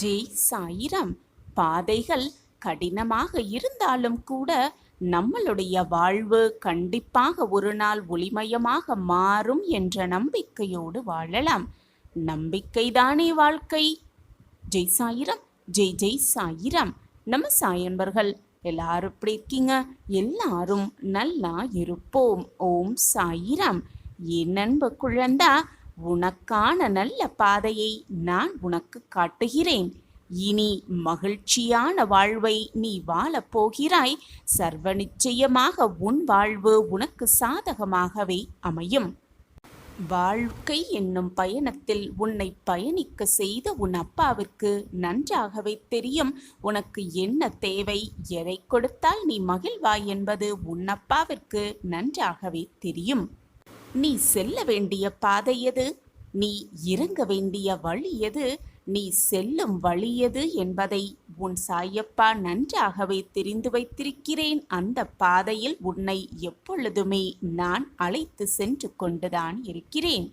ஜெய் சாயிராம். பாதைகள் கடினமாக இருந்தாலும் கூட நம்மளுடைய வாழ்வு கண்டிப்பாக ஒரு நாள் ஒளிமயமாக மாறும் என்ற நம்பிக்கையோடு வாழலாம். நம்பிக்கைதானே வாழ்க்கை. ஜெய் சாயிராம். ஜெய் ஜெய் சாயிராம். நம்ம சாயன்பர்கள் எல்லாரும் எப்படி இருக்கீங்க? எல்லாரும் நல்லா இருப்போம். ஓம் சாயிராம். என் நண்பு குழந்தா, உனக்கான நல்ல பாதையை நான் உனக்கு காட்டுகிறேன். இனி மகிழ்ச்சியான வாழ்வை நீ வாழப் போகிறாய். சர்வ நிச்சயமாக உன் வாழ்வு உனக்கு சாதகமாகவே அமையும். வாழ்க்கை என்னும் பயணத்தில் உன்னை பயணிக்க செய்த உன் அப்பாவிற்கு நன்றாகவே தெரியும் உனக்கு என்ன தேவை, எதை கொடுத்தால் நீ மகிழ்வாய் என்பது உன் அப்பாவிற்கு நன்றாகவே தெரியும். நீ செல்ல வேண்டிய பாதை எது, நீ இறங்க வேண்டிய வழி எது, நீ செல்லும் வழி எது என்பதை உன் சாயப்பா நன்றாகவே தெரிந்து வைத்திருக்கிறேன். அந்த பாதையில் உன்னை எப்பொழுதுமே நான் அழைத்து சென்று கொண்டுதான் இருக்கிறேன்.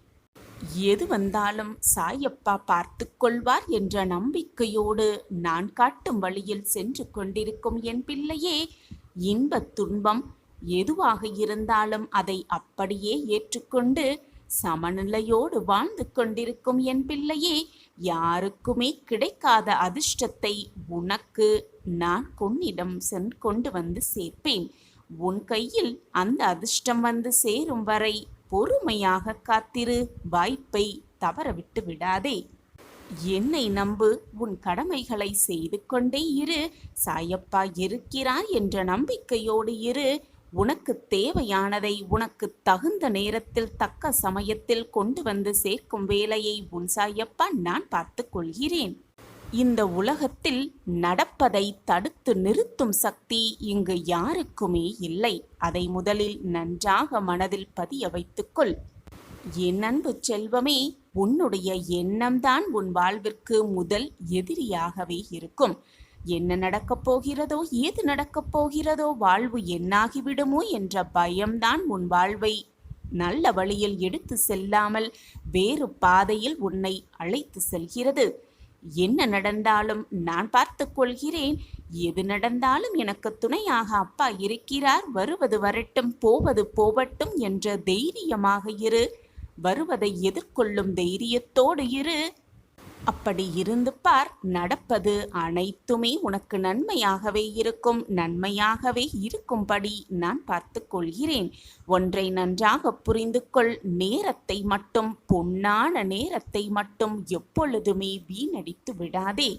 எது வந்தாலும் சாயப்பா பார்த்து கொள்வார் என்ற நம்பிக்கையோடு நான் காட்டும் வழியில் சென்று கொண்டிருக்கும் என் பிள்ளையே, இன்பத் துன்பம் எதுவாக இருந்தாலும் அதை அப்படியே ஏற்றுக்கொண்டு சமநிலையோடு வாழ்ந்து கொண்டிருக்கும் என் பிள்ளையே, யாருக்குமே கிடைக்காத அதிர்ஷ்டத்தை உனக்கு நான் உன்னிடம் கொண்டு வந்து சேர்ப்பேன். உன் கையில் அந்த அதிர்ஷ்டம் வந்து சேரும் வரை பொறுமையாக காத்திரு. வாய்ப்பை தவறவிட்டு விடாதே. என்னை நம்பு. உன் கடமைகளை செய்து கொண்டே இரு. சாயப்பா இருக்கிறார் என்ற நம்பிக்கையோடு இரு. உனக்கு தேவையானதை உனக்கு தகுந்த நேரத்தில் தக்க சமயத்தில் கொண்டு வந்து சேர்க்கும் வேலையை உன் சாயப்பா நான் பார்த்து கொள்கிறேன். இந்த உலகத்தில் நடப்பதை தடுத்து நிறுத்தும் சக்தி இங்கு யாருக்குமே இல்லை. அதை முதலில் நன்றாக மனதில் பதிய வைத்துக்கொள். என் அன்பு செல்வமே, உன்னுடைய எண்ணம்தான் உன் வாழ்விற்கு முதல் எதிரியாகவே இருக்கும். என்ன நடக்கப் போகிறதோ, ஏது நடக்கப் போகிறதோ, வாழ்வு என்னாகிவிடுமோ என்ற பயம்தான் உன் வாழ்வை நல்ல வழியில் எடுத்து செல்லாமல் வேறு பாதையில் உன்னை அழைத்து செல்கிறது. என்ன நடந்தாலும் நான் பார்த்து கொள்கிறேன். எது நடந்தாலும் எனக்கு துணையாக அப்பா இருக்கிறார். வருவது வரட்டும், போவது போகட்டும் என்ற தைரியமாக இரு. வருவதை எதிர்கொள்ளும் தைரியத்தோடு இரு. அப்படி இருந்து பார். நடப்பது அனைத்துமே உனக்கு நன்மையாகவே இருக்கும். நன்மையாகவே இருக்கும்படி நான் பார்த்து கொள்கிறேன். ஒன்றை நன்றாக புரிந்து கொள். நேரத்தை மட்டும், பொன்னான நேரத்தை மட்டும் எப்பொழுதுமே வீணடித்து விடாதே.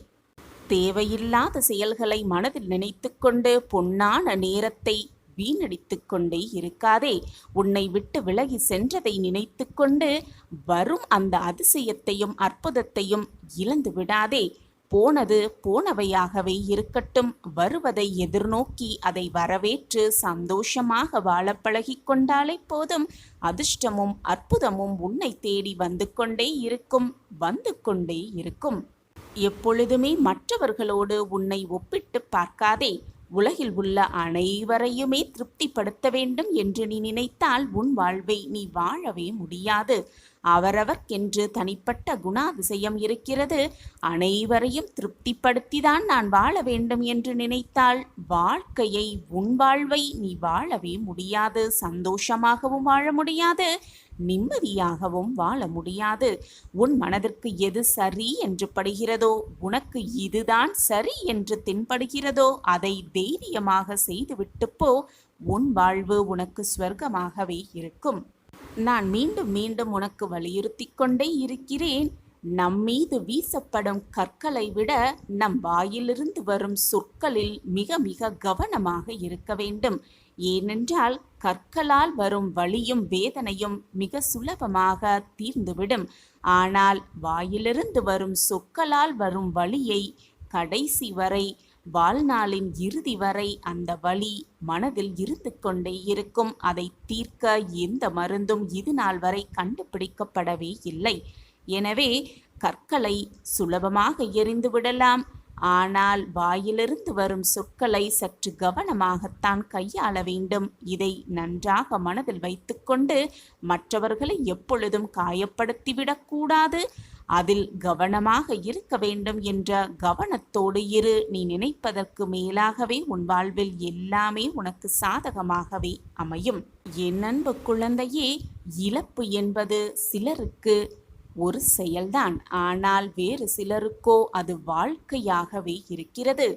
தேவையில்லாத செயல்களை மனதில் நினைத்து கொண்டு பொன்னான நேரத்தை வீணடித்து கொண்டே இருக்காதே. உன்னை விட்டு விலகி சென்றதை நினைத்து கொண்டு வரும் அந்த அதிசயத்தையும் அற்புதத்தையும் இழந்து விடாதே. போனது போனவையாகவே இருக்கட்டும். வருவதை எதிர்நோக்கி அதை வரவேற்று சந்தோஷமாக வாழ பழகி கொண்டாலே போதும். அதிர்ஷ்டமும் அற்புதமும் உன்னை தேடி வந்து கொண்டே இருக்கும். எப்பொழுதுமே மற்றவர்களோடு உன்னை ஒப்பிட்டு பார்க்காதே. உலகில் உள்ள அனைவரையுமே திருப்திப்படுத்த வேண்டும் என்று நீ நினைத்தால் உன் வாழ்வை நீ வாழவே முடியாது. அவரவர்க்கென்று தனிப்பட்ட குணாதிசயம் இருக்கிறது. அனைவரையும் திருப்திப்படுத்திதான் நான் வாழ வேண்டும் என்று நினைத்தால் வாழ்க்கையை, உன் வாழ்வை நீ வாழவே முடியாது. சந்தோஷமாகவும் வாழ முடியாது, நிம்மதியாகவும் வாழ முடியாது. உன் மனதிற்கு எது சரி என்று படுகிறதோ, உனக்கு இதுதான் சரி என்று தென்படுகிறதோ அதை தைரியமாக செய்துவிட்டு போ. உன் வாழ்வு உனக்கு ஸ்வர்க்கமாகவே இருக்கும். நான் மீண்டும் மீண்டும் உனக்கு வலியுறுத்தி கொண்டே இருக்கிறேன். நம்மீது வீசப்படும் கற்களை விட நம் வாயிலிருந்து வரும் சொற்களில் மிக மிக கவனமாக இருக்க வேண்டும். ஏனென்றால் கற்களால் வரும் வலியும் வேதனையும் மிக சுலபமாக தீர்ந்துவிடும். ஆனால் வாயிலிருந்து வரும் சொற்களால் வரும் வலியை கடைசி வரை, வாழ்நாளின் இறுதி வரை அந்த வலி மனதில் இருந்து கொண்டே இருக்கும். அதை தீர்க்க எந்த மருந்தும் இது நாள் வரை கண்டுபிடிக்கப்படவே இல்லை. எனவே கற்களை சுலபமாக எறிந்து விடலாம். ஆனால் வாயிலிருந்து வரும் சொற்களை சற்று கவனமாகத்தான் கையாள வேண்டும். இதை நன்றாக மனதில் வைத்துக்கொண்டு மற்றவர்களை எப்பொழுதும் காயப்படுத்திவிடக்கூடாது. அதில் கவனமாக இருக்க வேண்டும் என்ற கவனத்தோடு இரு. நீ நினைப்பதற்கு மேலாகவே உன் வாழ்வில் எல்லாமே உனக்கு சாதகமாகவே அமையும். என் அன்பு குழந்தையே, இழப்பு என்பது சிலருக்கு ஒரு செயல்தான், ஆனால் வேறு சிலருக்கோ அது வாழ்க்கையாகவே இருக்கிறது.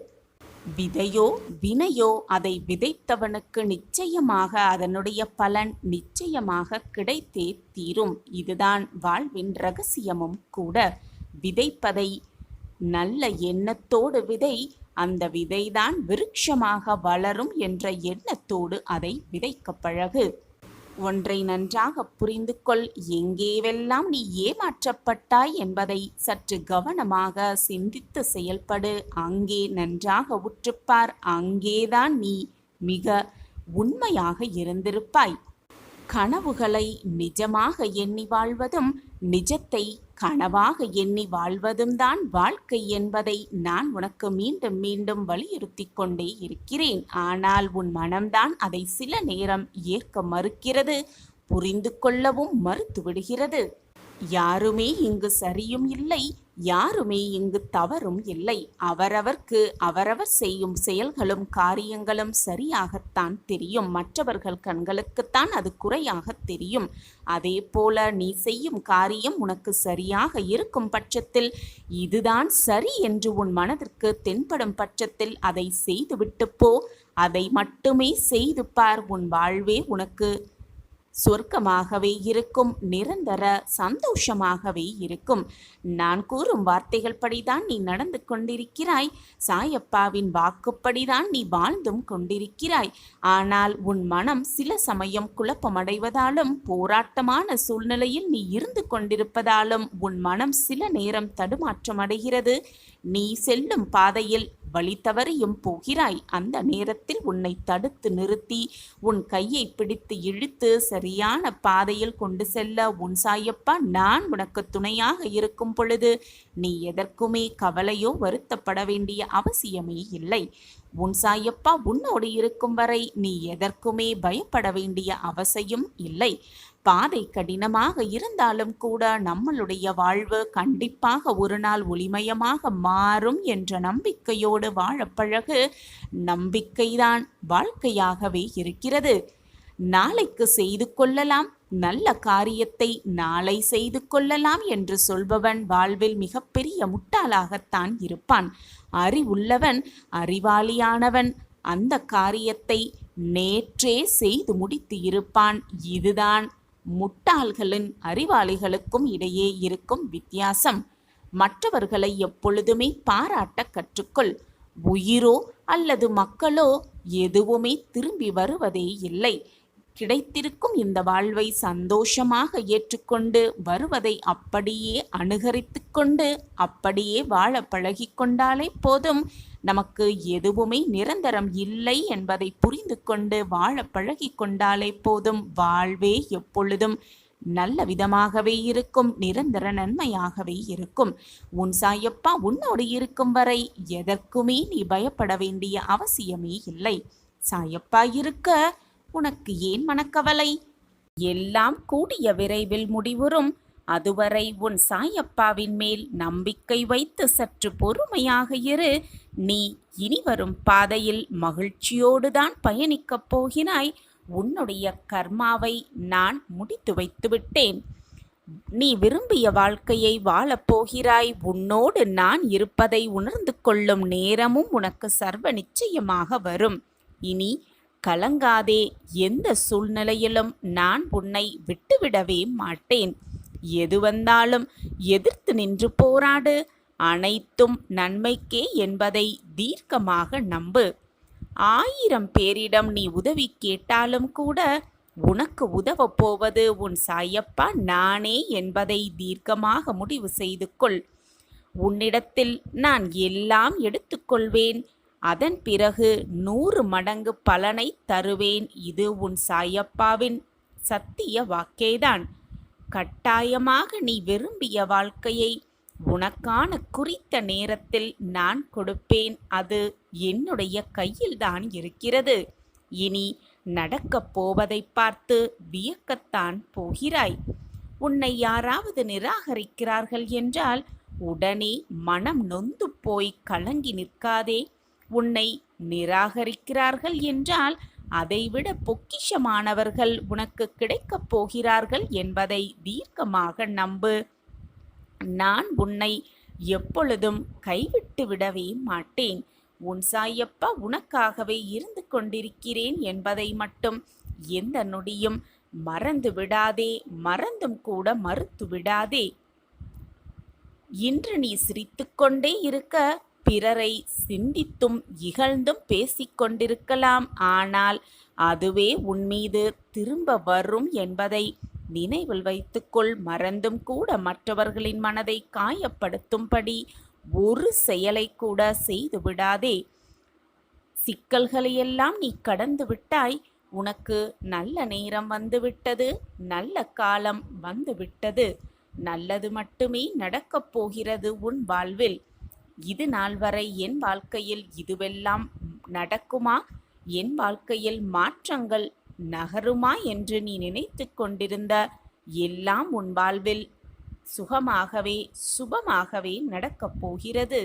விதையோ வினையோ அதை விதைத்தவனுக்கு நிச்சயமாக அதனுடைய பலன் நிச்சயமாக கிடைத்தே தீரும். இதுதான் வாழ்வின் ரகசியமும் கூட. விதைப்பதை நல்ல எண்ணத்தோடு விதை, அந்த விதைதான் விருட்சமாக வளரும் என்ற எண்ணத்தோடு அதை விதைக்க பழகு. ஒன்றை நன்றாக புரிந்து கொள். எங்கேவெல்லாம் நீ ஏமாற்றப்பட்டாய் என்பதை சற்று கவனமாக சிந்தித்து செயல்படு. அங்கே நன்றாக உற்றுப்பார். அங்கேதான் நீ மிக உண்மையாக இருந்திருப்பாய். கனவுகளை நிஜமாக எண்ணி வாழ்வதும் நிஜத்தை கனவாக எண்ணி வாழ்வதும் தான் வாழ்க்கை என்பதை நான் உனக்கு மீண்டும் மீண்டும் வலியுறுத்தி கொண்டே இருக்கிறேன். ஆனால் உன் மனம்தான் அதை சில நேரம் ஏற்க மறுக்கிறது, புரிந்து கொள்ளவும் மறுத்து விடுகிறது. யாருமே இங்கு சரியும் இல்லை, யாருமே இங்கு தவறும் இல்லை. அவரவர்க்கு அவரவர் செய்யும் செயல்களும் காரியங்களும் சரியாகத்தான் தெரியும். மற்றவர்கள் கண்களுக்குத்தான் அது குறையாக தெரியும். அதே போல நீ செய்யும் காரியம் உனக்கு சரியாக இருக்கும் பட்சத்தில், இதுதான் சரி என்று உன் மனதிற்கு தென்படும் பட்சத்தில் அதை செய்துவிட்டு போ. அதை மட்டுமே செய்து பார். உன் வாழ்வே உனக்கு சொர்க்கமாகவே இருக்கும், நிரந்தர சந்தோஷமாகவே இருக்கும். நான் கூறும் வார்த்தைகள் படிதான் நீ நடந்து கொண்டிருக்கிறாய். சாயப்பாவின் வாக்குப்படிதான் நீ வாழ்ந்தும் கொண்டிருக்கிறாய். ஆனால் உன் மனம் சில சமயம் குழப்பமடைவதாலும், போராட்டமான சூழ்நிலையில் நீ இருந்து கொண்டிருப்பதாலும் உன் மனம் சில நேரம் தடுமாற்றம் அடைகிறது. நீ செல்லும் பாதையில் வழி தவறியும் போகிறாய். அந்த நேரத்தில் உன்னை தடுத்து நிறுத்தி உன் கையை பிடித்து இழுத்து சரியான பாதையில் கொண்டு செல்ல உன் சாயப்பா நான் உனக்கு துணையாக இருக்கும் பொழுது நீ எதற்குமே கவலையோ வருத்தப்பட வேண்டிய அவசியமே இல்லை. உன் சாயப்பா உன்னோடு இருக்கும் வரை நீ எதற்குமே பயப்பட வேண்டிய அவசியம் இல்லை. பாதை கடினமாக இருந்தாலும் கூட நம்மளுடைய வாழ்வு கண்டிப்பாக ஒரு நாள் ஒளிமயமாக மாறும் என்ற நம்பிக்கையோடு வாழப்பழகு. நம்பிக்கைதான் வாழ்க்கையாகவே இருக்கிறது. நாளைக்கு செய்து கொள்ளலாம், நல்ல காரியத்தை நாளை செய்து கொள்ளலாம் என்று சொல்பவன் வாழ்வில் மிகப்பெரிய முட்டாளாகத்தான் இருப்பான். அறிவுள்ளவன், அறிவாளியானவன் அந்த காரியத்தை நேற்றே செய்து முடித்து இருப்பான். இதுதான் முட்டாள்களின் அறிவாளிகளுக்கும் இடையே இருக்கும் வித்தியாசம். மற்றவர்களை எப்பொழுதுமே பாராட்ட கற்றுக்கொள். உயிரோ அல்லது மக்களோ எதுவுமே திரும்பி வருவதே இல்லை. கிடைத்திருக்கும் இந்த வாழ்வை சந்தோஷமாக ஏற்றுக்கொண்டு வருவதை அப்படியே அனுகரித்து கொண்டு அப்படியே வாழ பழகி கொண்டாலே போதும். நமக்கு எதுவுமே நிரந்தரம் இல்லை என்பதை புரிந்து கொண்டு வாழ பழகி கொண்டாலே போதும். வாழ்வே எப்பொழுதும் நல்ல விதமாகவே இருக்கும், நிரந்தர நன்மையாகவே இருக்கும். உன் சாயப்பா உன்னோடு இருக்கும் வரை எதற்குமே நீ பயப்பட வேண்டிய அவசியமே இல்லை. சாயப்பா இருக்க உனக்கு ஏன் மனக்கவலை? எல்லாம் கூடிய விரைவில் முடிவுறும். அதுவரை உன் சாயப்பாவின் மேல் நம்பிக்கை வைத்து சற்று பொறுமையாக இரு. நீ இனி வரும் பாதையில் மகிழ்ச்சியோடுதான் பயணிக்கப் போகிறாய். உன்னுடைய கர்மாவை நான் முடித்து வைத்து விட்டேன். நீ விரும்பிய வாழ்க்கையை வாழப்போகிறாய். உன்னோடு நான் இருப்பதை உணர்ந்து கொள்ளும் நேரமும் உனக்கு சர்வ நிச்சயமாக வரும். இனி கலங்காதே. எந்த சூழ்நிலையிலும் நான் உன்னை விட்டுவிடவே மாட்டேன். எது வந்தாலும் எதிர்த்து நின்று போராடு. அனைத்தும் நன்மைக்கே என்பதை தீர்க்கமாக நம்பு. 1000 பேரிடம் நீ உதவி கேட்டாலும் கூட உனக்கு உதவப் போவது உன் சாயப்பா நானே என்பதை தீர்க்கமாக முடிவு செய்து கொள். உன்னிடத்தில் நான் எல்லாம் எடுத்துக்கொள்வேன். அதன் பிறகு 100 மடங்கு பலனை தருவேன். இது உன் சாயப்பாவின் சத்திய வாக்கேதான். கட்டாயமாக நீ விரும்பிய வாழ்க்கையை உனக்கான குறித்த நேரத்தில் நான் கொடுப்பேன். அது என்னுடைய கையில்தான் இருக்கிறது. இனி நடக்கப் போவதை பார்த்து வியக்கத்தான் போகிறாய். உன்னை யாராவது நிராகரிக்கிறார்கள் என்றால் உடனே மனம் நொந்து போய் கலங்கி நிற்காதே. உன்னை நிராகரிக்கிறார்கள் என்றால் அதைவிட பொக்கிஷமானவர்கள் உனக்கு கிடைக்கப் போகிறார்கள் என்பதை தீர்க்கமாக நம்பு. நான் உன்னை எப்பொழுதும் கைவிட்டு விடவே மாட்டேன். உன் சாயப்பா உனக்காகவே இருந்து கொண்டிருக்கிறேன் என்பதை மட்டும் எந்த நொடியும் மறந்து விடாதே, மறந்தும் கூட மறுத்து விடாதே. இன்று நீ சிரித்துக்கொண்டே இருக்க பிறரை சிந்தித்தும் இகழ்ந்தும் பேசிக்கொண்டிருக்கலாம். ஆனால் அதுவே உன்மீது திரும்ப வரும் என்பதை நினைவில் வைத்துக்கொள். மறந்தும் கூட மற்றவர்களின் மனதை காயப்படுத்தும்படி ஒரு செயலை கூட செய்து விடாதே. சிக்கல்களையெல்லாம் நீ கடந்து விட்டாய். உனக்கு நல்ல நேரம் வந்துவிட்டது, நல்ல காலம் வந்துவிட்டது. நல்லது மட்டுமே நடக்கப் போகிறது உன் வாழ்வில். இது நாள் வரை என் வாழ்க்கையில் இதுவெல்லாம் நடக்குமா, என் வாழ்க்கையில் மாற்றங்கள் நகருமா என்று நீ நினைத்து கொண்டிருந்த எல்லாம் உன் வாழ்வில் சுகமாகவே சுபமாகவே நடக்கப் போகிறது.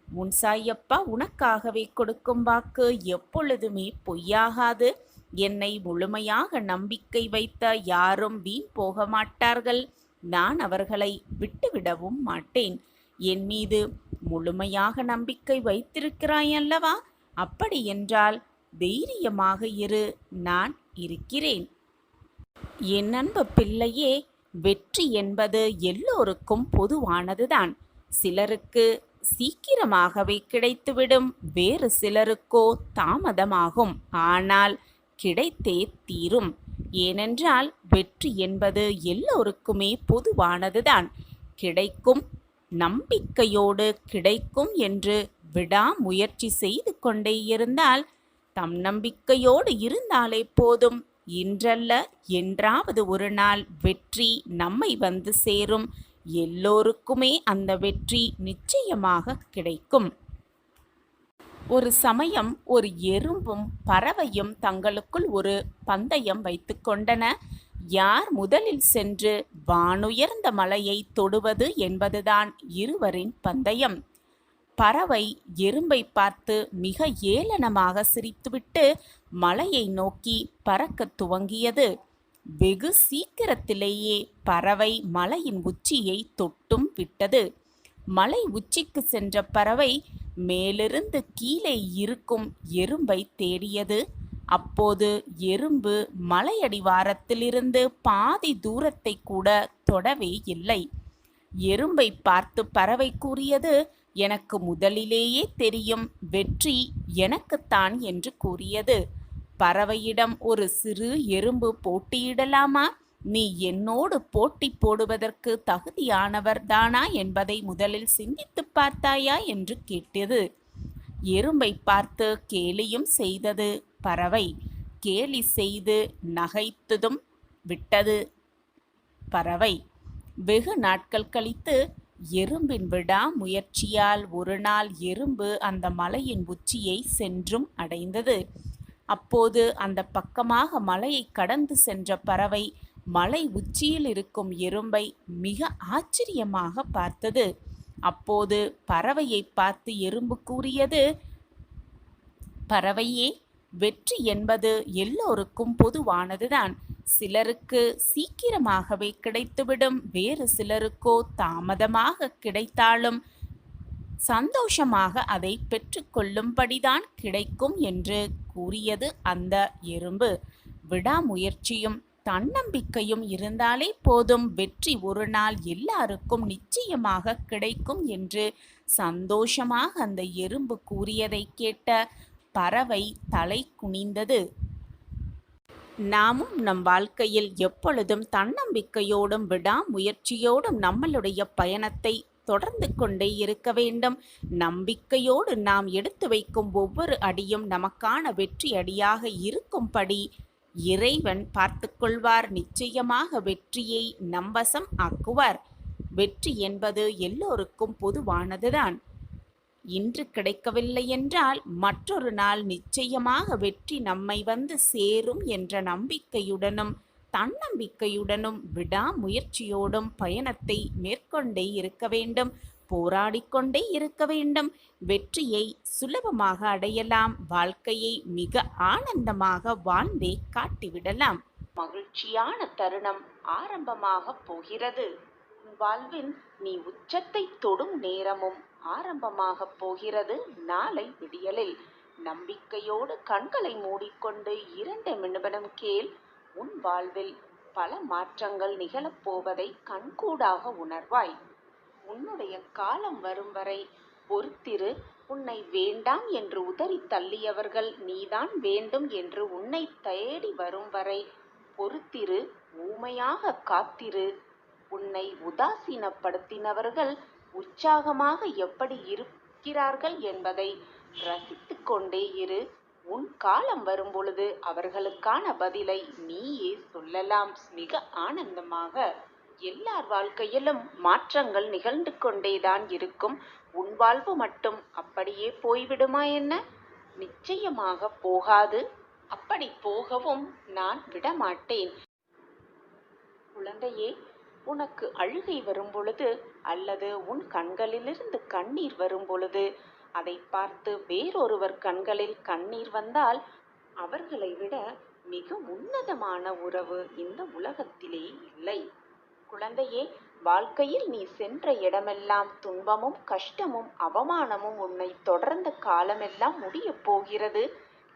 உன் சாயப்பா உனக்காகவே கொடுக்கும் வாக்கு எப்பொழுதுமே பொய்யாகாது. என்னை முழுமையாக நம்பிக்கை வைத்த யாரும் வீண் போக மாட்டார்கள். நான் அவர்களை விட்டுவிடவும் மாட்டேன். என் மீது முழுமையாக நம்பிக்கை வைத்திருக்கிறாய் அல்லவா? அப்படி என்றால் தைரியமாக இரு, நான் இருக்கிறேன். என் அன்பு பிள்ளையே, வெற்றி என்பது எல்லோருக்கும் பொதுவானதுதான். சிலருக்கு சீக்கிரமாகவே கிடைத்துவிடும், வேறு சிலருக்கோ தாமதமாகும். ஆனால் கிடைத்தே தீரும். ஏனென்றால் வெற்றி என்பது எல்லோருக்குமே பொதுவானதுதான். கிடைக்கும், நம்பிக்கையோடு கிடைக்கும் என்று விடாமுயற்சி செய்து கொண்டே இருந்தால், தம் நம்பிக்கையோடு இருந்தாலே போதும். இன்றல்ல என்றாவது ஒரு நாள் வெற்றி நம்மை வந்து சேரும். எல்லோருக்குமே அந்த வெற்றி நிச்சயமாக கிடைக்கும். ஒரு சமயம் ஒரு எறும்பும் பறவையும் தங்களுக்குள் ஒரு பந்தயம் வைத்து கொண்டன. யார் முதலில் சென்று வானுயர்ந்த மலையை தொடுவது என்பதுதான் இருவரின் பந்தயம். பறவை எறும்பை பார்த்து மிக ஏளனமாக சிரித்துவிட்டு மலையை நோக்கி பறக்கத் துவங்கியது. வெகு சீக்கிரத்திலேயே பறவை மலையின் உச்சியை தொட்டும் விட்டது. மலை உச்சிக்கு சென்ற பறவை மேலிருந்து கீழே இருக்கும் எறும்பை தேடியது. அப்போது எறும்பு மலையடிவாரத்திலிருந்து பாதி தூரத்தை கூட தொடவே இல்லை. எறும்பை பார்த்து பறவை கூறியது, எனக்கு முதலிலேயே தெரியும், வெற்றி எனக்குத்தான் என்று கூறியது. பறவையிடம் ஒரு சிறு எறும்பு போட்டியிடலாமா? நீ என்னோடு போட்டி போடுவதற்கு தகுதியானவர் தானா என்பதை முதலில் சிந்தித்து பார்த்தாயா என்று கேட்டது. எறும்பை பார்த்து கேலியும் செய்தது பறவை. கேலி செய்து நகைத்ததும் விட்டது பறவை. வெகு நாட்கள் கழித்து எறும்பின் விடாமுயற்சியால் ஒரு நாள் எறும்பு அந்த மலையின் உச்சியை சென்றும் அடைந்தது. அப்போது அந்த பக்கமாக மலையை கடந்து சென்ற பறவை மலை உச்சியில் இருக்கும் எறும்பை மிக ஆச்சரியமாக பார்த்தது. அப்போது பறவையை பார்த்து எறும்பு கூறியது, பறவையே, வெற்றி என்பது எல்லோருக்கும் பொதுவானதுதான். சிலருக்கு சீக்கிரமாகவே கிடைத்துவிடும், வேறு சிலருக்கோ தாமதமாக கிடைத்தாலும் சந்தோஷமாக அதை பெற்றுக்கொள்ளும்படிதான் கிடைக்கும் என்று கூறியது அந்த எறும்பு. விடாமுயற்சியும் தன்னம்பிக்கையும் இருந்தாலே போதும், வெற்றி ஒரு நாள் எல்லாருக்கும் நிச்சயமாக கிடைக்கும் என்று சந்தோஷமாக அந்த எறும்பு கூறியதை கேட்ட பறவை தலை குனிந்தது. நாமும் நம் வாழ்க்கையில் எப்பொழுதும் தன்னம்பிக்கையோடும் விடாமுயற்சியோடும் நம்மளுடைய பயணத்தை தொடர்ந்து கொண்டே இருக்க வேண்டும். நம்பிக்கையோடு நாம் எடுத்து வைக்கும் ஒவ்வொரு அடியும் நமக்கான வெற்றி அடியாக இருக்கும்படி இறைவன் பார்த்து கொள்வார். நிச்சயமாக வெற்றியை நம்வசம் ஆக்குவார். வெற்றி என்பது எல்லோருக்கும் பொதுவானதுதான். இன்று கிடைக்கவில்லை என்றால் மற்றொரு நாள் நிச்சயமாக வெற்றி நம்மை வந்து சேரும் என்ற நம்பிக்கையுடனும் தன்னம்பிக்கையுடனும் விடாமுயற்சியோடும் பயணத்தை மேற்கொண்டே இருக்க வேண்டும். போராடிக்கொண்டே இருக்க வேண்டும். வெற்றியை சுலபமாக அடையலாம். வாழ்க்கையை மிக ஆனந்தமாக வாழ்ந்தே காட்டிவிடலாம். மகிழ்ச்சியான தருணம் ஆரம்பமாக போகிறது. உன் வாழ்வின் நீ உச்சத்தை தொடும் நேரமும் ஆரம்பமாக போகிறது. நாளை விடியலில் நம்பிக்கையோடு கண்களை மூடிக்கொண்டு 2 நிமிடம் கேள். உன் வாழ்வில் பல மாற்றங்கள் நிகழப்போவதை கண்கூடாக உணர்வாய். உன்னுடைய காலம் வரும் வரை பொறுத்திரு. உன்னை வேண்டாம் என்று உதறி தள்ளியவர்கள் நீதான் வேண்டும் என்று உன்னை தேடி வரும் வரை பொறுத்திரு. ஊமையாக காத்திரு. உன்னை உதாசீனப்படுத்தினவர்கள் உற்சாகமாக எப்படி இருக்கிறார்கள் என்பதை ரசித்து கொண்டே இரு. உன் காலம் வரும்பொழுது அவர்களுக்கான பதிலை நீயே சொல்லலாம் மிக ஆனந்தமாக. எல்லார் வாழ்க்கையிலும் மாற்றங்கள் நிகழ்ந்து கொண்டேதான் இருக்கும். உன் வாழ்வு மட்டும் அப்படியே போய்விடுமா என்ன? நிச்சயமாக போகாது. அப்படி போகவும் நான் விடமாட்டேன். குழந்தையே, உனக்கு அழுகை வரும் பொழுது அல்லது உன் கண்களிலிருந்து கண்ணீர் வரும் பொழுது அதை பார்த்து வேறொருவர் கண்களில் கண்ணீர் வந்தால் அவர்களை விட மிக உன்னதமான உறவு இந்த உலகத்திலே இல்லை. குழந்தையே, வாழ்க்கையில் நீ சென்ற இடமெல்லாம் துன்பமும் கஷ்டமும் அவமானமும் உன்னை தொடர்ந்த காலமெல்லாம் முடியப் போகிறது.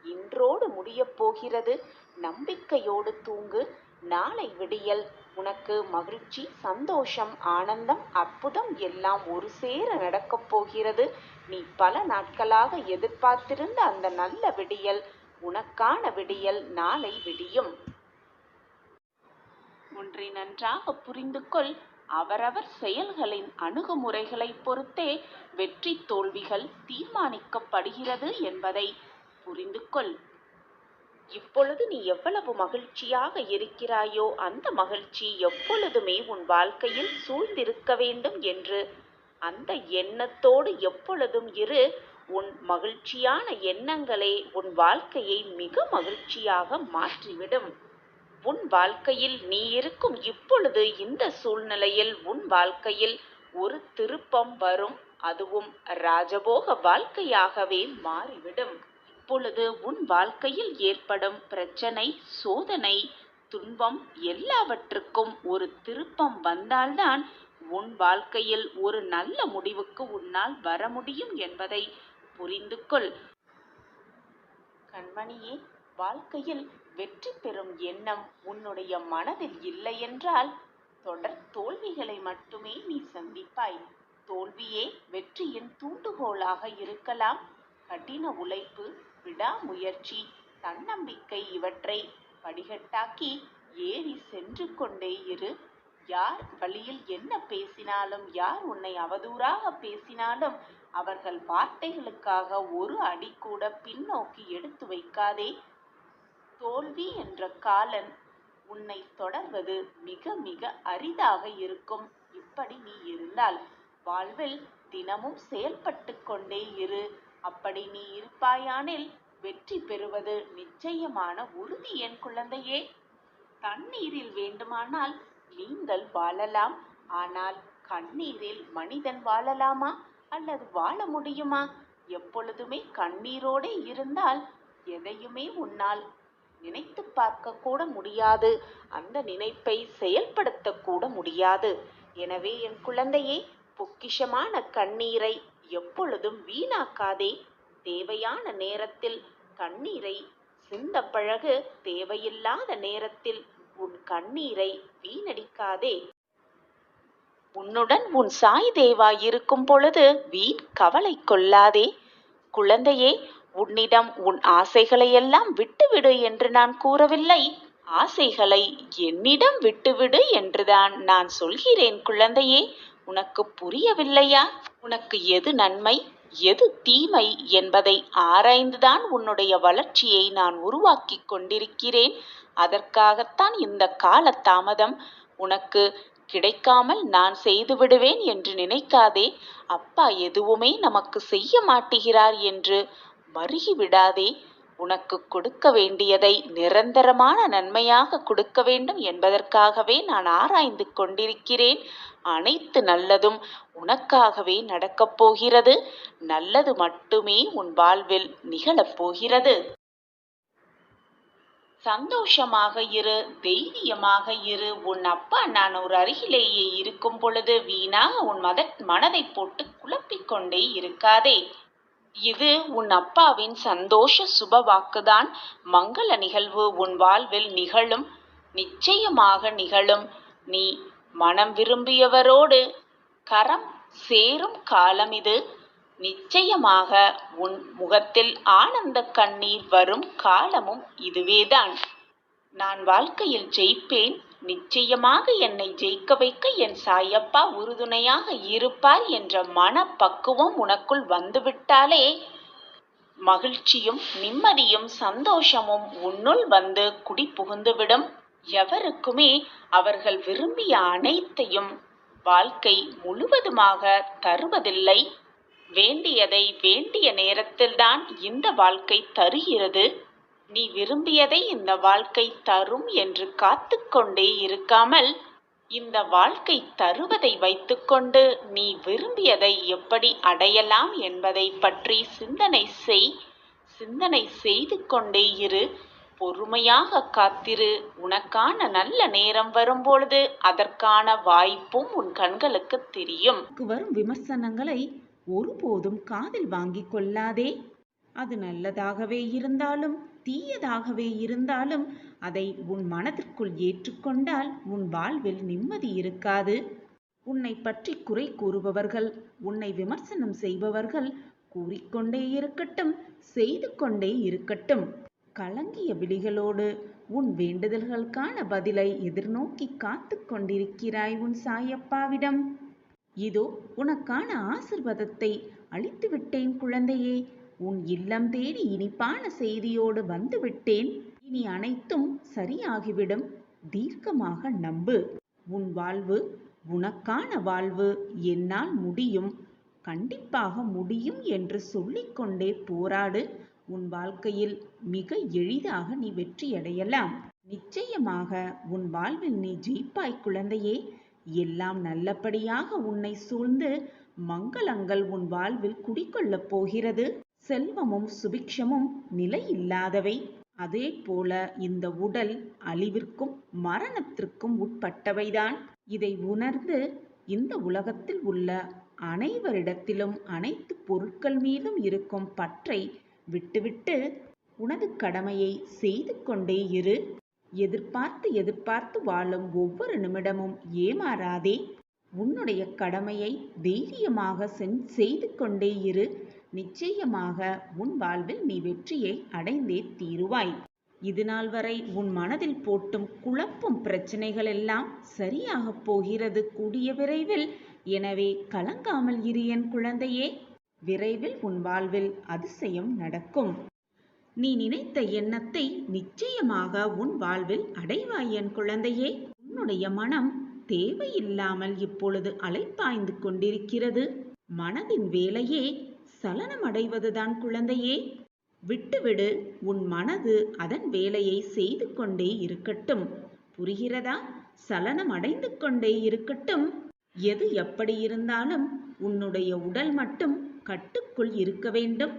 இன்றோடு முடியப் போகிறது. நம்பிக்கையோடு தூங்கு. நாளை விடியல் உனக்கு மகிழ்ச்சி, சந்தோஷம், ஆனந்தம், அற்புதம் எல்லாம் ஒரு சேர நடக்கப் போகிறது. நீ பல நாட்களாக எதிர்பார்த்திருந்த அந்த நல்ல விடியல், உனக்கான விடியல் நாளை விடியும். ஒன்றை நன்றாக புரிந்து கொள். அவரவர் செயல்களின் அணுகுமுறைகளை பொறுத்தே வெற்றி தோல்விகள் தீர்மானிக்கப்படுகிறது என்பதை புரிந்து கொள். இப்பொழுது நீ எவ்வளவு மகிழ்ச்சியாக இருக்கிறாயோ அந்த மகிழ்ச்சி எப்பொழுதுமே உன் வாழ்க்கையில் சூழ்ந்திருக்க வேண்டும் என்று அந்த எண்ணத்தோடு எப்பொழுதும் இரு. உன் மகிழ்ச்சியான எண்ணங்களே உன் வாழ்க்கையை மிக மகிழ்ச்சியாக மாற்றிவிடும். உன் வாழ்க்கையில் நீ இருக்கும் இப்பொழுது இந்த சூழ்நிலையில் உன் வாழ்க்கையில் ஒரு திருப்பம் வரும். அதுவும் ராஜபோக வாழ்க்கையாகவே மாறிவிடும். இப்பொழுது உன் வாழ்க்கையில் ஏற்படும் பிரச்சனை, சோதனை, துன்பம் எல்லாவற்றுக்கும் ஒரு திருப்பம் வந்தால்தான் உன் வாழ்க்கையில் ஒரு நல்ல முடிவுக்கு உன்னால் வர முடியும் என்பதை புரிந்து கொள். கண்மணியே, வாழ்க்கையில் வெற்றி பெறும் எண்ணம் உன்னுடைய மனதில் இல்லை என்றால் தொடர் தோல்விகளை மட்டுமே நீ சந்திப்பாய். தோல்வியே வெற்றியின் தூண்டுகோலாக இருக்கலாம். கடின உழைப்பு, விடாமுயற்சி, தன்னம்பிக்கை இவற்றை படிகட்டாக்கி ஏறி சென்று கொண்டே இரு. யார் வழியில் என்ன பேசினாலும், யார் உன்னை அவதூறாக பேசினாலும் அவர்கள் வார்த்தைகளுக்காக ஒரு அடி கூட பின்னோக்கி எடுத்து வைக்காதே. தோல்வி என்ற காலன் உன்னை தொடர்வது மிக மிக அரிதாக இருக்கும். இப்படி நீ இருந்தால் வாழ்வில் தினமும் செயல்பட்டு கொண்டே இரு. அப்படி நீ இருப்பாயானில் வெற்றி பெறுவது நிச்சயமான உறுதி. என் குழந்தையே, தண்ணீரில் வேண்டுமானால் நீங்கள் வாழலாம். ஆனால் கண்ணீரில் மனிதன் வாழலாமா அல்லது வாழ முடியுமா? எப்பொழுதுமே கண்ணீரோடு இருந்தால் எதையுமே உன்னால் நினைத்து பார்க்க கூட முடியாது. அந்த நினைப்பை செயல்படுத்த கூட முடியாது. எனவே என் குழந்தையே, பொக்கிஷமான கண்ணீரை எப்பொழுதும் வீணாக்காதே. தேவையான நேரத்தில் கண்ணீரை சிந்த பழகு. தேவையில்லாத நேரத்தில் உன் கண்ணீரை வீணடிக்காதே. உன்னுடன் உன் சாய் தேவா இருக்கும் பொழுது வீண் கவலை கொள்ளாதே. குழந்தையே, உன்னிடம் உன் ஆசைகளையெல்லாம் விட்டுவிடு என்று நான் கூறவில்லை. ஆசைகளை என்னிடம் விட்டுவிடு என்றுதான் நான் சொல்கிறேன். குழந்தையே, உனக்கு புரியவில்லையா? உனக்கு எது நன்மை, எது தீமை என்பதை ஆராய்ந்துதான் உன்னுடைய வளர்ச்சியை நான் உருவாக்கி கொண்டிருக்கிறேன். அதற்காகத்தான் இந்த கால தாமதம். உனக்கு கிடைக்காமல் நான் செய்து விடுவேன் என்று நினைக்காதே. அப்பா எதுவுமே நமக்கு செய்ய மாட்டுகிறார் என்று மருகி விடாதே. உனக்கு கொடுக்க வேண்டியதை நிரந்தரமான நன்மையாக கொடுக்க வேண்டும் என்பதற்காகவே நான் ஆராய்ந்து கொண்டிருக்கிறேன். அனைத்து நல்லதும் உனக்காகவே நடக்கப் போகிறது. நல்லது மட்டுமே உன் வாழ்வில் நிகழப் போகிறது. சந்தோஷமாக இரு, தைரியமாக இரு. உன் அப்பா நான் ஒரு அருகிலேயே இருக்கும் பொழுது வீணாக உன் மனதை போட்டு குழப்பிக் கொண்டே இருக்காதே. இது உன் அப்பாவின் சந்தோஷ சுப வாக்குதான். மங்கள நிகழ்வு உன் வாழ்வில் நிகழும், நிச்சயமாக நிகழும். நீ மனம் விரும்பியவரோடு கரம் சேரும் காலம் இது. நிச்சயமாக உன் முகத்தில் ஆனந்த கண்ணீர் வரும் காலமும் இதுவேதான். நான் வாழ்க்கையில் ஜெயிப்பேன், நிச்சயமாக என்னை ஜெயிக்க வைக்க என் சாயப்பா உறுதுணையாக இருப்பார் என்ற மனப்பக்குவம் உனக்குள் வந்துவிட்டாலே மகிழ்ச்சியும் நிம்மதியும் சந்தோஷமும் உன்னுள் வந்து குடி புகுந்துவிடும். எவருக்குமே அவர்கள் விரும்பிய அனைத்தையும் வாழ்க்கை முழுவதுமாக தருவதில்லை. வேண்டியதை வேண்டிய நேரத்தில்தான் இந்த வாழ்க்கை தருகிறது. நீ விரும்பியதை இந்த வாழ்க்கை தரும் என்று காத்து கொண்டே இருக்காமல், இந்த வாழ்க்கை தருவதை வைத்துக்கொண்டு நீ விரும்பியதை எப்படி அடையலாம் என்பதை பற்றி சிந்தனை செய்து கொண்டே இரு. பொறுமையாக காத்திரு. உனக்கான நல்ல நேரம் வரும்பொழுது அதற்கான வாய்ப்பும் உன் கண்களுக்கு தெரியும். வரும் விமர்சனங்களை ஒருபோதும் காதில் வாங்கிக் கொள்ளாதே. அது நல்லதாகவே இருந்தாலும் தீயதாகவே இருந்தாலும் அதை உன் மனதிற்குள் ஏற்றுக்கொண்டால் உன் வாழ்வில் நிம்மதி இருக்காது. உன்னை பற்றி குறை கூறுபவர்கள், உன்னை விமர்சனம் செய்பவர்கள் கூறிக்கொண்டே இருக்கட்டும், செய்து கொண்டே இருக்கட்டும். கலங்கிய விழிகளோடு உன் வேண்டுதல்களுக்கான பதிலை எதிர்நோக்கி காத்து கொண்டிருக்கிறாய் உன் சாயப்பாவிடம். இதோ உனக்கான ஆசிர்வாதத்தை அளித்து விட்டேன் குழந்தையே. உன் இல்லம் தேடி இனிப்பான செய்தியோடு வந்து விட்டேன். இனி அனைத்தும் சரியாகிவிடும். தீர்க்கமாக நம்பு. உன் வாழ்வு உனக்கான வாழ்வு. என்னால் முடியும், கண்டிப்பாக முடியும் என்று சொல்லிக்கொண்டே போராடு. உன் வாழ்க்கையில் மிக எளிதாக நீ வெற்றியடையலாம். நிச்சயமாக உன் வாழ்வில் நீ ஜெயிப்பாய் குழந்தையே. எல்லாம் நல்லபடியாக உன்னை சூழ்ந்து மங்களங்கள் உன் வாழ்வில் குடிக்கொள்ளப் போகிறது. செல்வமும் சுபிக்ஷமும் நிலையில்லாதவை. அதே போல இந்த உடல் அழிவிற்கும் மரணத்திற்கும் உட்பட்டவைதான். இதை உணர்ந்து இந்த உலகத்தில் உள்ள அனைவரிடத்திலும் அனைத்து பொருட்கள் மீதும் இருக்கும் பற்றை விட்டுவிட்டு உனது கடமையை செய்து கொண்டே இரு. எதிர்பார்த்து வாழும் ஒவ்வொரு நிமிடமும் ஏமாறாதே. உன்னுடைய கடமையை தைரியமாக செய்து கொண்டே இரு. நிச்சயமாக உன் வாழ்வில் நீ வெற்றியை அடைந்தே தீருவாய். இதுநாள் வரை உன் மனதில் போட்டும் குழப்பும் பிரச்சனைகள் எல்லாம் சரியாக போகிறது கூடிய விரைவில். எனவே கலங்காமல் இரு என் குழந்தையே. விரைவில் உன் வாழ்வில் அதிசயம் நடக்கும். நீ நினைத்த எண்ணத்தை நிச்சயமாக உன் வாழ்வில் அடைவாய் என் குழந்தையே. உன்னுடைய மனம் தேவையில்லாமல் இப்பொழுது அலைப்பாய்ந்து கொண்டிருக்கிறது. மனதின் வேலையே சலனமடைவதுதான் குழந்தையே. விட்டுவிடு. உன் மனது அதன் வேலையை செய்து கொண்டே இருக்கட்டும். புரிகிறதா? சலனம் அடைந்து கொண்டே இருக்கட்டும். எது எப்படி இருந்தாலும் உன்னுடைய உடல் மட்டும் கட்டுக்குள் இருக்க வேண்டும்.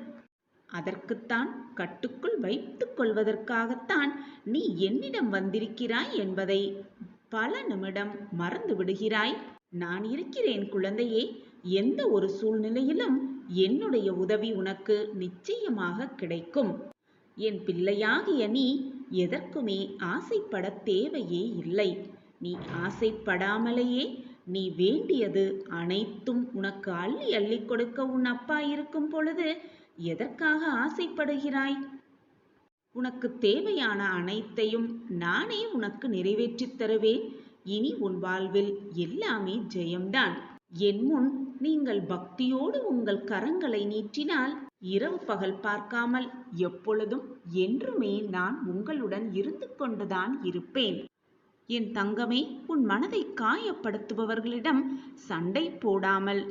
அதற்குத்தான், கட்டுக்குள் வைத்துக் கொள்வதற்காகத்தான் நீ என்னிடம் வந்திருக்கிறாய் என்பதை பல நிமிடம் மறந்து விடுகிறாய். நான் இருக்கிறேன் குழந்தையே. எந்த ஒரு சூழ்நிலையிலும் என்னுடைய உதவி உனக்கு நிச்சயமாக கிடைக்கும். என் பிள்ளையாகிய நீ எதற்குமே ஆசைப்பட தேவையே இல்லை. நீ ஆசைப்படாமலேயே நீ வேண்டியது அனைத்தும் உனக்கு அள்ளி அள்ளி கொடுக்க உன் அப்பா இருக்கும் பொழுது எதற்காக ஆசைப்படுகிறாய்? உனக்கு தேவையான அனைத்தையும் நானே உனக்கு நிறைவேற்றித் தருவேன். இனி உன் வாழ்வில் எல்லாமே ஜெயம்தான். என் முன் நீங்கள் பக்தியோடு உங்கள் கரங்களை நீட்டினால் இரவு பகல் பார்க்காமல் எப்பொழுதும் என்றுமே நான் உங்களுடன் இருந்து கொண்டுதான் இருப்பேன். என் தங்கமே, உன் மனதை காயப்படுத்துபவர்களிடம் சண்டை போடாமல்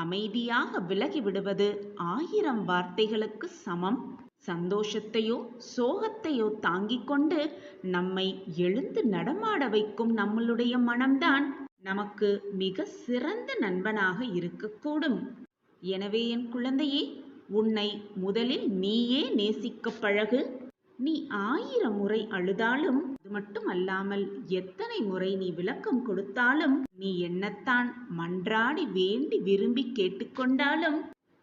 அமைதியாக விலகி விடுவது 1000 வார்த்தைகளுக்கு சமம். சந்தோஷத்தையோ சோகத்தையோ தாங்கிக் கொண்டு நம்மை எழுந்து நடமாட வைக்கும் நம்மளுடைய மனம்தான் நமக்கு மிக சிறந்த நண்பனாக இருக்கக்கூடும். எனவே என் குழந்தையே, உன்னை முதலில் நீயே நேசிக்க பழகு. நீ 1000 முறை அழுதாலும், அது மட்டும் அல்லாமல் எத்தனை முறை நீ விளக்கம் கொடுத்தாலும், நீ என்னத்தான் மன்றாடி வேண்டி விரும்பி கேட்டுக்கொண்டாலும்,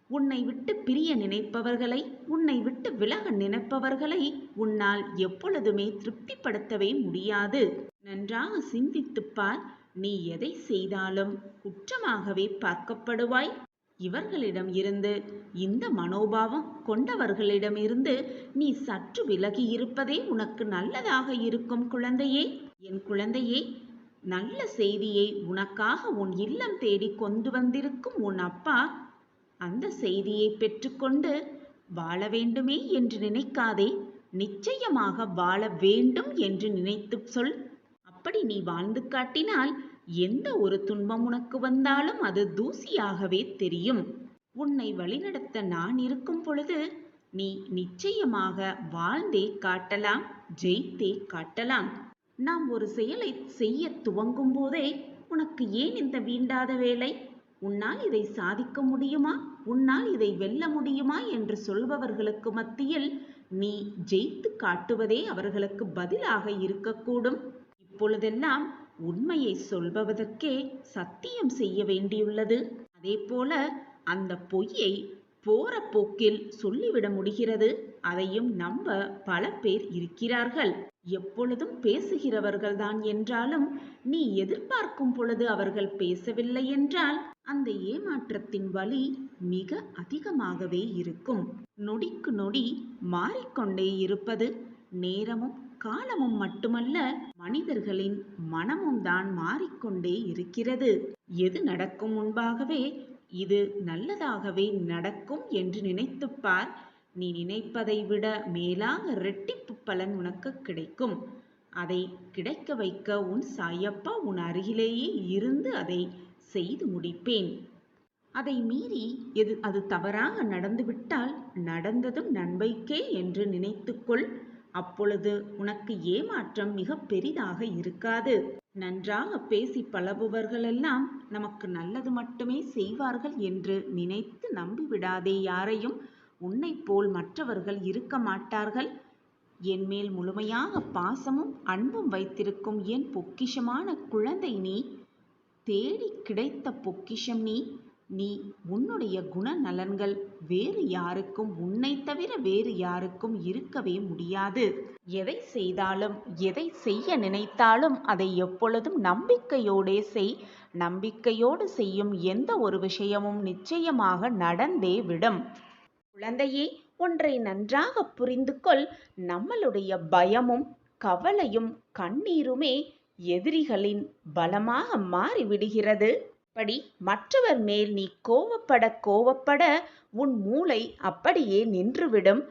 உன்னை விட்டு பிரிய நினைப்பவர்களை, உன்னை விட்டு விலக நினைப்பவர்களை உன்னால் எப்பொழுதுமே திருப்திப்படுத்தவே முடியாது. நன்றாக சிந்தித்துப் பார். நீ எதை செய்தாலும் குற்றமாகவே பார்க்கப்படுவாய். இவர்களிடம் இருந்து, இந்த மனோபாவம் கொண்டவர்களிடமிருந்து நீ சற்று விலகி இருப்பதே உனக்கு நல்லதாக இருக்கும் குழந்தையே. என் குழந்தையே, நல்ல செய்தியை உனக்காக உன் இல்லம் தேடி கொண்டு வந்திருக்கும் உன் அப்பா அந்த செய்தியை பெற்றுக்கொண்டு வாழ வேண்டுமே என்று நினைக்காதே. நிச்சயமாக வாழ வேண்டும் என்று நினைத்து சொல். அப்படி நீ வாழ்ந்து காட்டினால் எந்த ஒரு துன்பம் உனக்கு வந்தாலும் அது தூசியாகவே தெரியும். உன்னை வழிநடத்த நான் இருக்கும் பொழுது நீ நிச்சயமாக வாழ்ந்தே காட்டலாம், ஜெயித்தே காட்டலாம். நாம் ஒரு செயலை செய்ய துவங்கும் போதே உனக்கு ஏன் இந்த வீண்டாத வேலை, உன்னால் இதை சாதிக்க முடியுமா, உன்னால் இதை வெல்ல முடியுமா என்று சொல்பவர்களுக்கு மத்தியில் நீ ஜெயித்து காட்டுவதே அவர்களுக்கு பதிலாக இருக்கக்கூடும். இப்பொழுதெல்லாம் உண்மையை சொல்பவதற்கே சத்தியம் செய்ய வேண்டியுள்ளது. அதே போல அந்த பொய்யை போற போக்கில் சொல்லிவிட முடிகிறது. அதையும் நம்ப பல பேர் இருக்கிறார்கள். எப்பொழுதும் பேசுகிறவர்கள்தான் என்றாலும் நீ எதிர்பார்க்கும் பொழுது அவர்கள் பேசவில்லை என்றால் அந்த ஏமாற்றத்தின் வலி மிக அதிகமாகவே இருக்கும். நொடிக்கு நொடி மாறிக்கொண்டே இருப்பது நேரமும் காலமும் மட்டுமல்ல, மனிதர்களின் மனமும் தான் மாறிக்கொண்டே இருக்கிறது. எது நடக்கும் முன்பாகவே இது நல்லதாகவே நடக்கும் என்று நினைத்துப்பார். நீ நினைப்பதை விட மேலாக இரட்டிப்பு பலன் உனக்கு கிடைக்கும். அதை கிடைக்க வைக்க உன் சாயப்பா உன் அருகிலேயே இருந்து அதை செய்து முடிப்பேன். அதை மீறி அது தவறாக நடந்துவிட்டால் நடந்ததும் நன்மைக்கே என்று நினைத்துக்கொள். அப்பொழுது உனக்கு ஏமாற்றம் மிக பெரிதாக இருக்காது. நன்றாக பேசி பழகுபவர்களெல்லாம் நமக்கு நல்லது மட்டுமே செய்வார்கள் என்று நினைத்து நம்பிவிடாதே யாரையும். உன்னை போல் மற்றவர்கள் இருக்க மாட்டார்கள். என் மேல் முழுமையாக பாசமும் அன்பும் வைத்திருக்கும் என் பொக்கிஷமான குழந்தை நீ. தேடி கிடைத்த பொக்கிஷம் நீ. நீ உன்னுடைய குணநலன்கள் வேறு யாருக்கும், உன்னை தவிர வேறு யாருக்கும் இருக்கவே முடியாது. எதை செய்தாலும், எதை செய்ய நினைத்தாலும் அதை எப்பொழுதும் நம்பிக்கையோடே செய். நம்பிக்கையோடு செய்யும் எந்த ஒரு விஷயமும் நிச்சயமாக நடந்தே விடும். குழந்தையே, ஒன்றை நன்றாக புரிந்து கொள். நம்மளுடைய பயமும் கவலையும் கண்ணீருமே எதிரிகளின் பலமாக மாறிவிடுகிறது. அப்படி மற்றவர் மேல் நீ கோவப்பட உன் மூளை அப்படியே நின்றுவிடும்.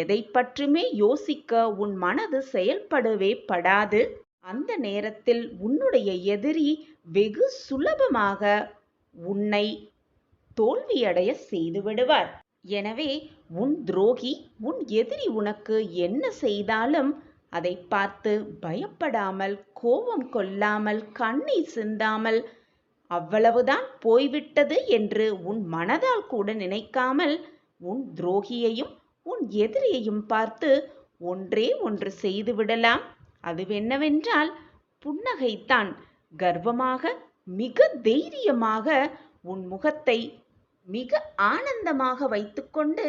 எதை பற்றியுமே யோசிக்க உன் மனது செயல்படவே படாது. அந்த நேரத்தில் உன்னுடைய எதிரி வெகு சுலபமாக உன்னை தோல்வியடைய செய்து விடுவார். எனவே உன் துரோகி, உன் எதிரி உனக்கு என்ன செய்தாலும் அதை பார்த்து பயப்படாமல், கோபம் கொள்ளாமல், கண்ணீர் சிந்தாமல், அவ்வளவுதான் போய்விட்டது என்று உன் மனதால் கூட நினைக்காமல் உன் துரோகியையும் உன் எதிரியையும் பார்த்து ஒன்றே ஒன்று செய்து விடலாம். அதுவென்னவென்றால் புன்னகைத்தான். கர்வமாக, மிக தைரியமாக உன் முகத்தை மிக ஆனந்தமாக வைத்துக்கொண்டு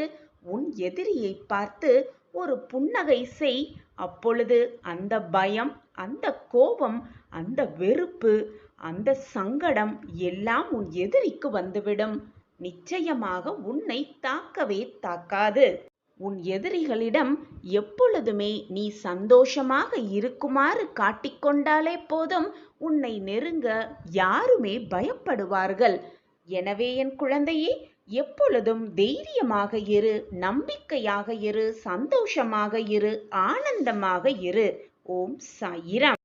உன் எதிரியை பார்த்து ஒரு புன்னகை செய். அப்பொழுது அந்த பயம், அந்த கோபம், அந்த வெறுப்பு, அந்த சங்கடம் எல்லாம் உன் எதிரிக்கு வந்துவிடும். நிச்சயமாக உன்னை தாக்கவே தாக்காது. உன் எதிரிகளிடம் எப்பொழுதுமே நீ சந்தோஷமாக இருக்குமாறு காட்டிக்கொண்டாலே போதும், உன்னை நெருங்க யாருமே பயப்படுவார்கள். எனவே என் குழந்தையே, எப்பொழுதும் தைரியமாக இரு, நம்பிக்கையாக இரு, சந்தோஷமாக இரு, ஆனந்தமாக இரு. ஓம் சாயிராம்.